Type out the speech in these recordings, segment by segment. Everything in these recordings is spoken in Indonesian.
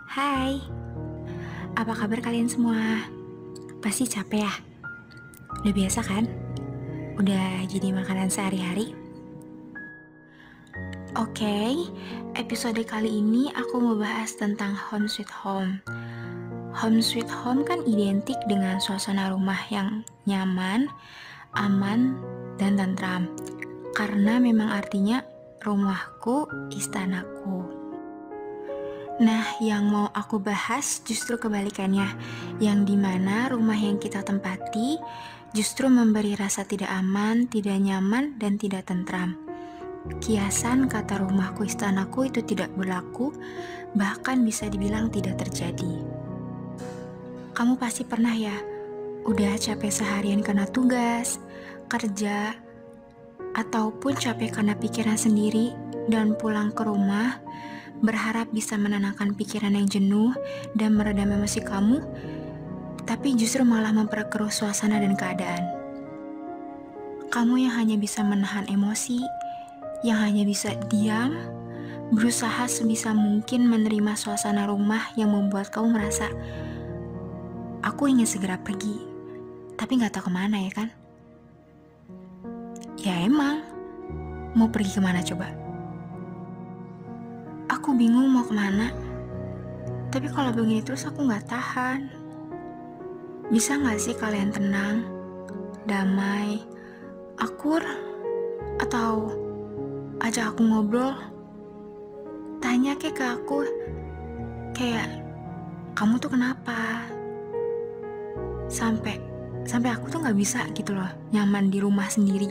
Hai, apa kabar kalian semua? Pasti capek ya? Udah biasa kan? Udah jadi makanan sehari-hari? Oke, episode kali ini aku mau bahas tentang Home Sweet Home. Home Sweet Home kan identik dengan suasana rumah yang nyaman, aman, dan tentram. Karena memang artinya rumahku, istanaku. Nah, yang mau aku bahas justru kebalikannya, yang dimana rumah yang kita tempati justru memberi rasa tidak aman, tidak nyaman, dan tidak tentram. Kiasan kata rumahku istanaku itu tidak berlaku, bahkan bisa dibilang tidak terjadi. Kamu pasti pernah ya, udah capek seharian karena tugas, kerja, ataupun capek karena pikiran sendiri, dan pulang ke rumah berharap bisa menenangkan pikiran yang jenuh dan meredam emosi kamu, tapi justru malah memperkeruh suasana dan keadaan. Kamu yang hanya bisa menahan emosi, yang hanya bisa diam, berusaha sebisa mungkin menerima suasana rumah yang membuat kamu merasa, aku ingin segera pergi, tapi gak tahu kemana ya kan? Ya emang, mau pergi kemana coba? Aku bingung mau kemana, tapi kalau begini terus aku gak tahan. Bisa gak sih kalian tenang, damai, akur, atau ajak aku ngobrol? Tanya ke aku, kayak, kamu tuh kenapa? Sampai aku tuh gak bisa gitu loh, nyaman di rumah sendiri.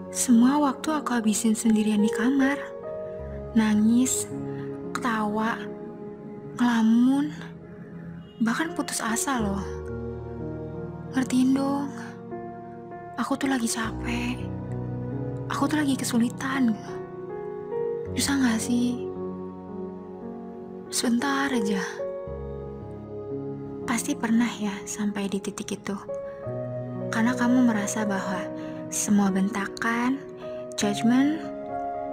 Semua waktu aku habisin sendirian di kamar. Nangis, ketawa, ngelamun, bahkan putus asa loh. Ngertiin dong, aku tuh lagi capek. Aku tuh lagi kesulitan. Bisa gak sih? Sebentar aja. Pasti pernah ya sampai di titik itu. Karena kamu merasa bahwa semua bentakan, judgement,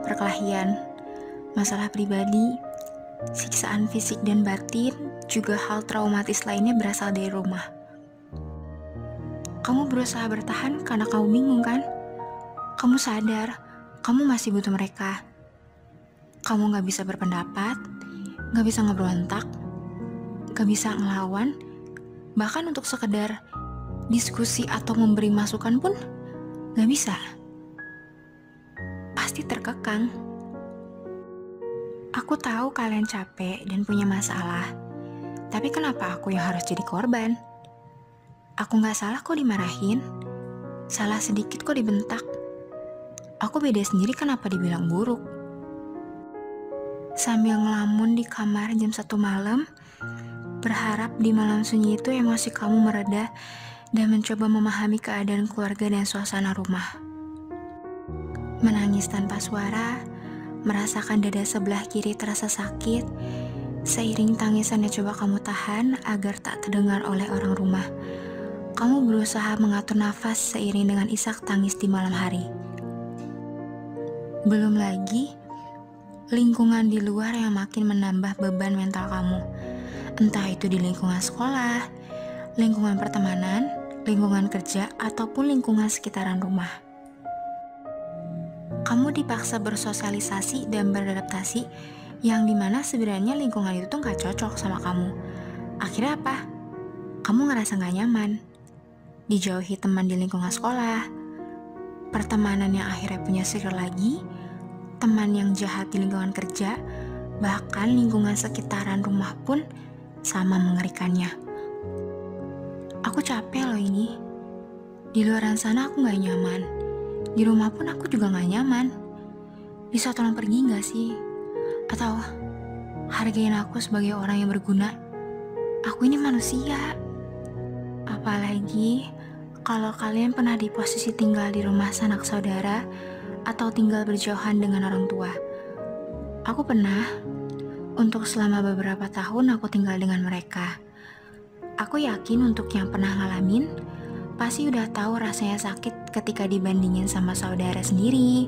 perkelahian, masalah pribadi, siksaan fisik dan batin, juga hal traumatis lainnya berasal dari rumah. Kamu berusaha bertahan karena kamu bingung kan? Kamu sadar, kamu masih butuh mereka. Kamu gak bisa berpendapat, gak bisa ngeberontak, gak bisa ngelawan, bahkan untuk sekedar diskusi atau memberi masukan pun gak bisa. Pasti terkekang. Aku tahu kalian capek dan punya masalah, tapi kenapa aku yang harus jadi korban? Aku gak salah kok dimarahin, salah sedikit kok dibentak. Aku beda sendiri kenapa dibilang buruk. Sambil ngelamun di kamar jam 1 malam, berharap di malam sunyi itu emosi kamu mereda dan mencoba memahami keadaan keluarga dan suasana rumah. Menangis tanpa suara, merasakan dada sebelah kiri terasa sakit, seiring tangisan yang coba kamu tahan agar tak terdengar oleh orang rumah. Kamu berusaha mengatur nafas seiring dengan isak tangis di malam hari. Belum lagi, lingkungan di luar yang makin menambah beban mental kamu. Entah itu di lingkungan sekolah, lingkungan pertemanan, lingkungan kerja, ataupun lingkungan sekitaran rumah. Kamu dipaksa bersosialisasi dan beradaptasi, yang dimana sebenarnya lingkungan itu tuh gak cocok sama kamu. Akhirnya apa? Kamu ngerasa gak nyaman. Dijauhi teman di lingkungan sekolah, pertemanan yang akhirnya punya circle lagi, teman yang jahat di lingkungan kerja, bahkan lingkungan sekitaran rumah pun sama mengerikannya. Aku capek loh ini. Di luaran sana aku gak nyaman. Di rumah pun aku juga gak nyaman. Bisa tolong pergi gak sih? Atau hargain aku sebagai orang yang berguna. Aku ini manusia. Apalagi kalau kalian pernah di posisi tinggal di rumah sanak saudara atau tinggal berjauhan dengan orang tua. Aku pernah, untuk selama beberapa tahun aku tinggal dengan mereka. Aku yakin untuk yang pernah ngalamin, pasti udah tahu rasanya sakit ketika dibandingin sama saudara sendiri,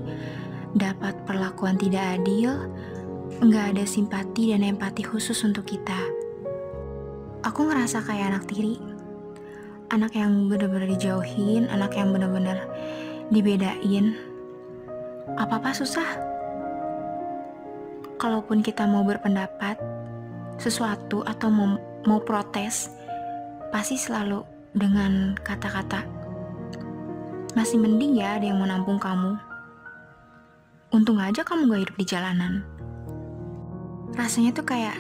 dapat perlakuan tidak adil, nggak ada simpati dan empati khusus untuk kita. Aku ngerasa kayak anak tiri, anak yang bener-bener dijauhin, anak yang bener-bener dibedain. Apa-apa susah. Kalaupun kita mau berpendapat sesuatu atau mau protes, pasti selalu dengan kata-kata, masih mending ya ada yang mau nampung kamu. Untung aja kamu gak hidup di jalanan. Rasanya tuh kayak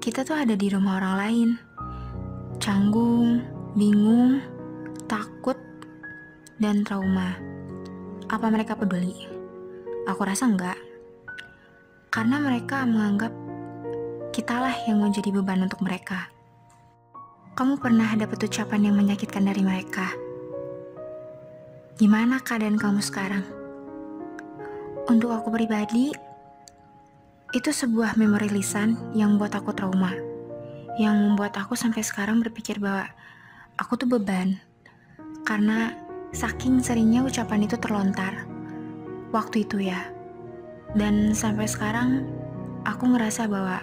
kita tuh ada di rumah orang lain. Canggung, bingung, takut, dan trauma. Apa mereka peduli? Aku rasa enggak. Karena mereka menganggap kitalah yang menjadi beban untuk mereka. Kamu pernah dapat ucapan yang menyakitkan dari mereka? Gimana keadaan kamu sekarang? Untuk aku pribadi, itu sebuah memori lisan yang membuat aku trauma. Yang membuat aku sampai sekarang berpikir bahwa aku tuh beban. Karena saking seringnya ucapan itu terlontar. Waktu itu ya. Dan sampai sekarang, aku ngerasa bahwa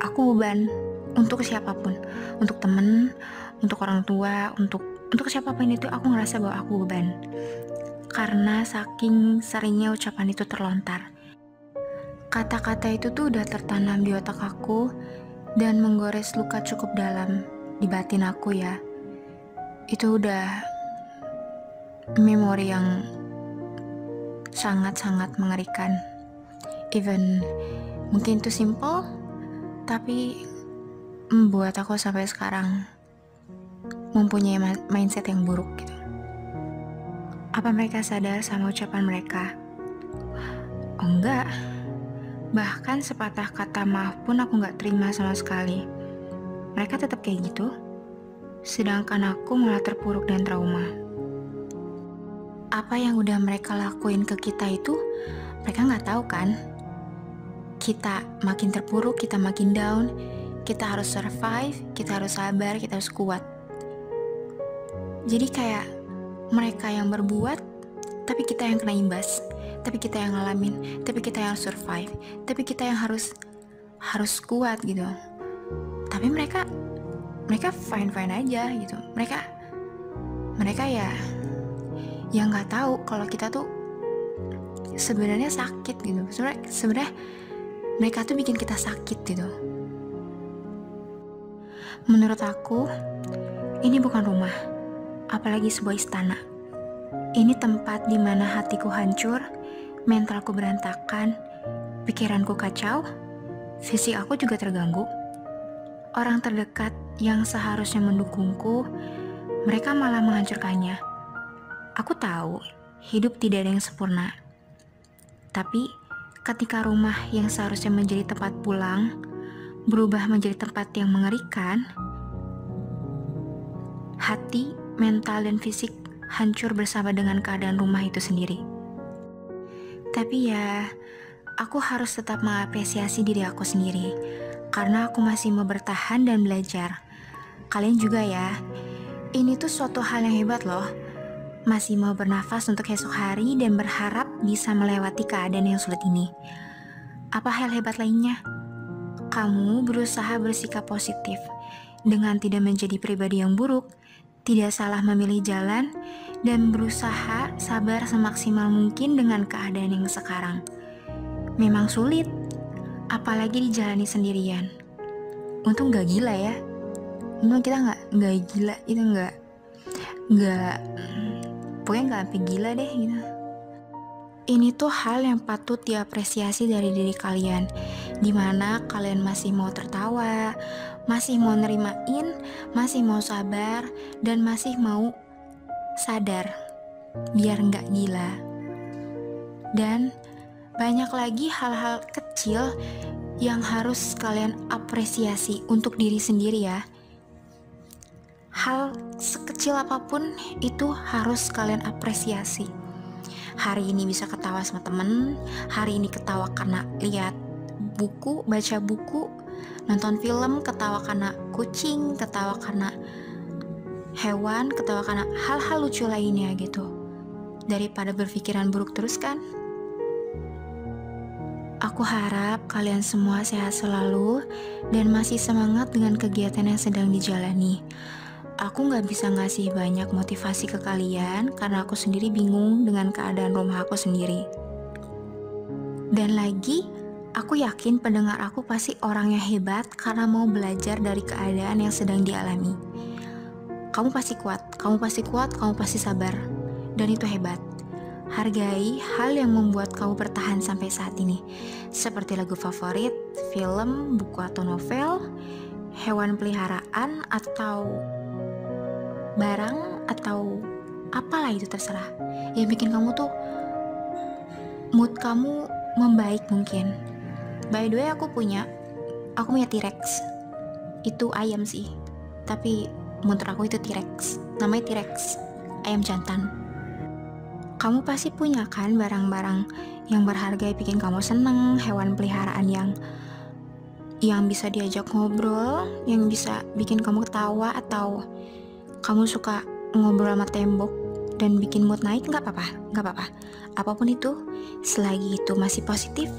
aku beban untuk siapapun. Untuk temen, untuk orang tua, untuk siapapun itu aku ngerasa bahwa aku beban. Karena saking seringnya ucapan itu terlontar. Kata-kata itu tuh udah tertanam di otak aku dan menggores luka cukup dalam di batin aku ya. Itu udah memori yang sangat-sangat mengerikan. Even mungkin itu simple, tapi membuat aku sampai sekarang mempunyai mindset yang buruk gitu. Apa mereka sadar sama ucapan mereka? Oh enggak. Bahkan sepatah kata maaf pun aku gak terima sama sekali. Mereka tetap kayak gitu. Sedangkan aku malah terpuruk dan trauma. Apa yang udah mereka lakuin ke kita itu, mereka gak tahu kan? Kita makin terpuruk, kita makin down, kita harus survive, kita harus sabar, kita harus kuat. Jadi kayak mereka yang berbuat, tapi kita yang kena imbas, tapi kita yang ngalamin, tapi kita yang survive, tapi kita yang harus kuat gitu. Tapi mereka fine aja gitu. Mereka ya nggak tahu kalau kita tuh sebenarnya sakit gitu. Sebenarnya mereka tuh bikin kita sakit gitu. Menurut aku, ini bukan rumah, apalagi sebuah istana. Ini tempat di mana hatiku hancur, mentalku berantakan, pikiranku kacau, fisik aku juga terganggu. Orang terdekat yang seharusnya mendukungku, mereka malah menghancurkannya. Aku tahu, hidup tidak ada yang sempurna. Tapi, ketika rumah yang seharusnya menjadi tempat pulang, berubah menjadi tempat yang mengerikan, hati, mental, dan fisik hancur bersama dengan keadaan rumah itu sendiri. Tapi ya, aku harus tetap mengapresiasi diri aku sendiri, karena aku masih mau bertahan dan belajar. Kalian juga ya, ini tuh suatu hal yang hebat loh. Masih mau bernafas untuk esok hari dan berharap bisa melewati keadaan yang sulit ini. Apa hal hebat lainnya? Kamu berusaha bersikap positif, dengan tidak menjadi pribadi yang buruk, tidak salah memilih jalan, dan berusaha sabar semaksimal mungkin dengan keadaan yang sekarang. Memang sulit, apalagi dijalani sendirian. Untung gak gila ya. Untung kita gak gila, itu gak pokoknya gak sampai gila deh gitu. Ini tuh hal yang patut diapresiasi dari diri kalian, dimana kalian masih mau tertawa, masih mau nerimain, masih mau sabar, dan masih mau sadar biar gak gila. Dan banyak lagi hal-hal kecil yang harus kalian apresiasi untuk diri sendiri ya. Hal sekecil apapun itu harus kalian apresiasi. Hari ini bisa ketawa sama temen, hari ini ketawa karena lihat buku, baca buku, nonton film, ketawa karena kucing, ketawa karena hewan, ketawa karena hal-hal lucu lainnya gitu. Daripada berpikiran buruk terus kan. Aku harap kalian semua sehat selalu dan masih semangat dengan kegiatan yang sedang dijalani. Aku nggak bisa ngasih banyak motivasi ke kalian karena aku sendiri bingung dengan keadaan rumah aku sendiri. Dan lagi, aku yakin pendengar aku pasti orang yang hebat karena mau belajar dari keadaan yang sedang dialami. Kamu pasti kuat, kamu pasti kuat, kamu pasti sabar. Dan itu hebat. Hargai hal yang membuat kamu bertahan sampai saat ini. Seperti lagu favorit, film, buku atau novel, hewan peliharaan, atau barang, atau apalah itu terserah. Yang bikin kamu tuh, mood kamu membaik mungkin. By the way, aku punya T-Rex. Itu ayam sih, tapi menurut aku itu T-Rex. Namanya T-Rex, ayam jantan. Kamu pasti punya kan barang-barang yang berharga bikin kamu seneng, hewan peliharaan yang bisa diajak ngobrol, yang bisa bikin kamu ketawa, atau kamu suka ngobrol sama tembok dan bikin mood naik. Nggak apa-apa. Apapun itu, selagi itu masih positif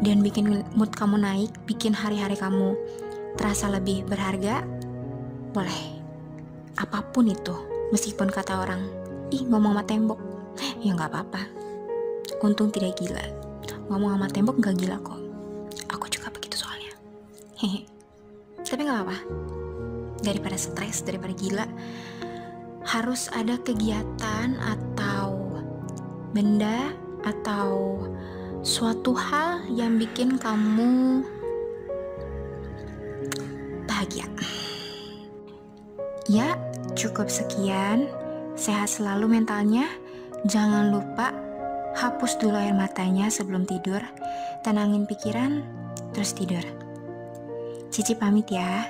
dan bikin mood kamu naik, bikin hari-hari kamu terasa lebih berharga, boleh. Apapun itu, meskipun kata orang, ih ngomong sama tembok, ya nggak apa-apa. Untung tidak gila. Ngomong sama tembok nggak gila kok. Aku juga begitu soalnya. Hehe. Tapi nggak apa-apa. Daripada stres, daripada gila, harus ada kegiatan atau benda atau suatu hal yang bikin kamu bahagia. Ya, cukup sekian. Sehat selalu mentalnya. Jangan lupa hapus dulu air matanya sebelum tidur. Tenangin pikiran, terus tidur. Cici pamit ya.